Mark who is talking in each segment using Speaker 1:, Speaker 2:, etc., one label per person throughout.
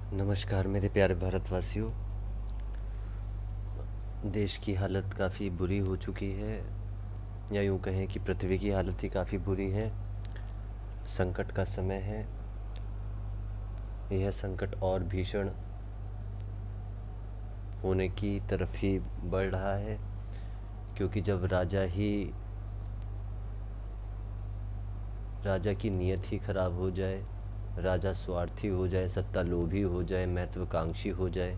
Speaker 1: नमस्कार मेरे प्यारे भारतवासियों। देश की हालत काफ़ी बुरी हो चुकी है, या यूँ कहें कि पृथ्वी की हालत ही काफ़ी बुरी है। संकट का समय है। यह संकट और भीषण होने की तरफ ही बढ़ रहा है, क्योंकि जब राजा की नीयत ही खराब हो जाए, राजा स्वार्थी हो जाए, सत्ता लोभी हो जाए, महत्वाकांक्षी हो जाए,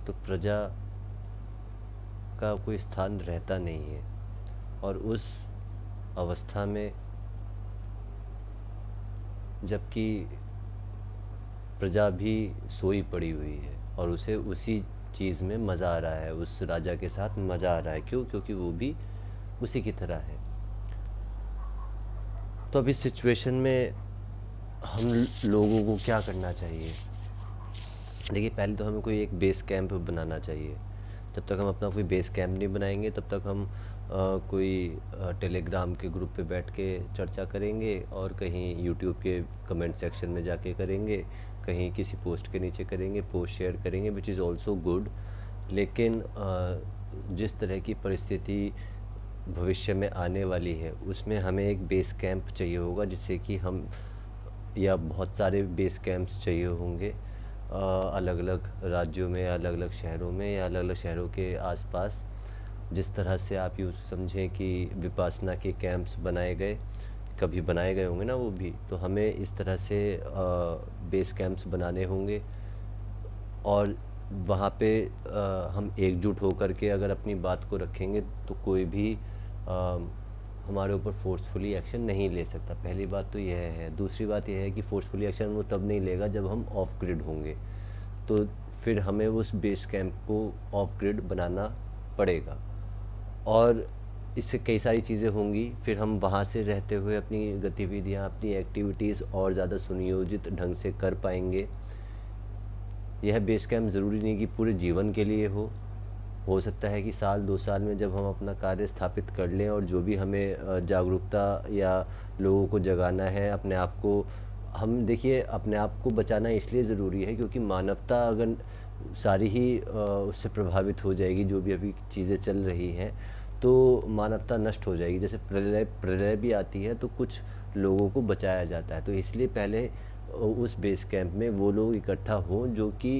Speaker 1: तो प्रजा का कोई स्थान रहता नहीं है। और उस अवस्था में जबकि प्रजा भी सोई पड़ी हुई है और उसे उसी चीज़ में मज़ा आ रहा है, उस राजा के साथ मज़ा आ रहा है। क्यों? क्योंकि वो भी उसी की तरह है। तो अब इस सिचुएशन में हम लोगों को क्या करना चाहिए? देखिए, पहले तो हमें कोई एक बेस कैंप बनाना चाहिए। जब तक हम अपना कोई बेस कैंप नहीं बनाएंगे, तब तक हम कोई टेलीग्राम के ग्रुप पे बैठ के चर्चा करेंगे, और कहीं यूट्यूब के कमेंट सेक्शन में जाके करेंगे, कहीं किसी पोस्ट के नीचे करेंगे, पोस्ट शेयर करेंगे, विच इज़ ऑल्सो गुड। लेकिन जिस तरह की परिस्थिति भविष्य में आने वाली है, उसमें हमें एक बेस कैंप चाहिए होगा, जिससे कि हम, या बहुत सारे बेस कैंप्स चाहिए होंगे अलग अलग राज्यों में, अलग अलग शहरों में, या अलग अलग शहरों के आसपास। जिस तरह से आप यूँ समझें कि विपासना के कैंप्स बनाए गए, कभी बनाए गए होंगे ना वो भी, तो हमें इस तरह से बेस कैंप्स बनाने होंगे। और वहाँ पे हम एकजुट होकर के अगर अपनी बात को रखेंगे, तो कोई भी हमारे ऊपर फोर्सफुली एक्शन नहीं ले सकता। पहली बात तो यह है। दूसरी बात यह है कि फोर्सफुली एक्शन वो तब नहीं लेगा जब हम ऑफ ग्रिड होंगे, तो फिर हमें उस बेस कैंप को ऑफ ग्रिड बनाना पड़ेगा। और इससे कई सारी चीज़ें होंगी। फिर हम वहाँ से रहते हुए अपनी गतिविधियाँ, अपनी एक्टिविटीज़ और ज़्यादा सुनियोजित ढंग से कर पाएंगे। यह बेस कैंप ज़रूरी नहीं कि पूरे जीवन के लिए हो सकता है कि साल 2 साल में जब हम अपना कार्य स्थापित कर लें, और जो भी हमें जागरूकता या लोगों को जगाना है, अपने आप को, हम देखिए, अपने आप को बचाना इसलिए ज़रूरी है क्योंकि मानवता अगर सारी ही उससे प्रभावित हो जाएगी, जो भी अभी चीज़ें चल रही हैं, तो मानवता नष्ट हो जाएगी। जैसे प्रलय भी आती है तो कुछ लोगों को बचाया जाता है। तो इसलिए पहले उस बेस कैंप में वो लोग इकट्ठा हों जो कि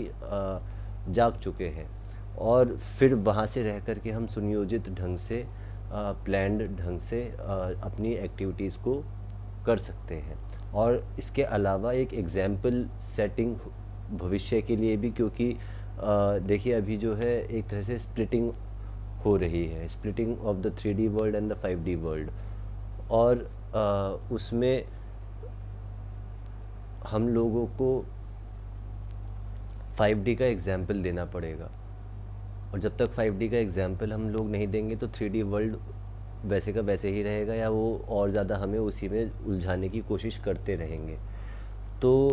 Speaker 1: जाग चुके हैं, और फिर वहाँ से रह कर के हम सुनियोजित ढंग से, प्लान्ड ढंग से अपनी एक्टिविटीज़ को कर सकते हैं। और इसके अलावा एक एग्जाम्पल सेटिंग भविष्य के लिए भी, क्योंकि देखिए, अभी जो है एक तरह से स्प्लिटिंग हो रही है, splitting of the 3D world and the 5D world. और उसमें हम लोगों को 5D का एग्जाम्पल देना पड़ेगा। और जब तक 5D का एग्जाम्पल हम लोग नहीं देंगे, तो 3D वर्ल्ड वैसे का वैसे ही रहेगा, या वो और ज़्यादा हमें उसी में उलझाने की कोशिश करते रहेंगे। तो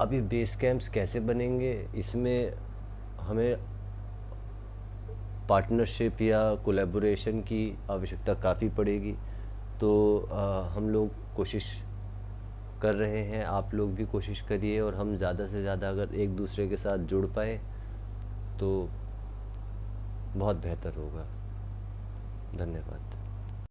Speaker 1: अब ये बेस कैंप्स कैसे बनेंगे, इसमें हमें पार्टनरशिप या कोलैबोरेशन की आवश्यकता काफ़ी पड़ेगी। तो हम लोग कोशिश कर रहे हैं, आप लोग भी कोशिश करिए, और हम ज़्यादा से ज़्यादा अगर एक दूसरे के साथ जुड़ पाए तो बहुत बेहतर होगा। धन्यवाद।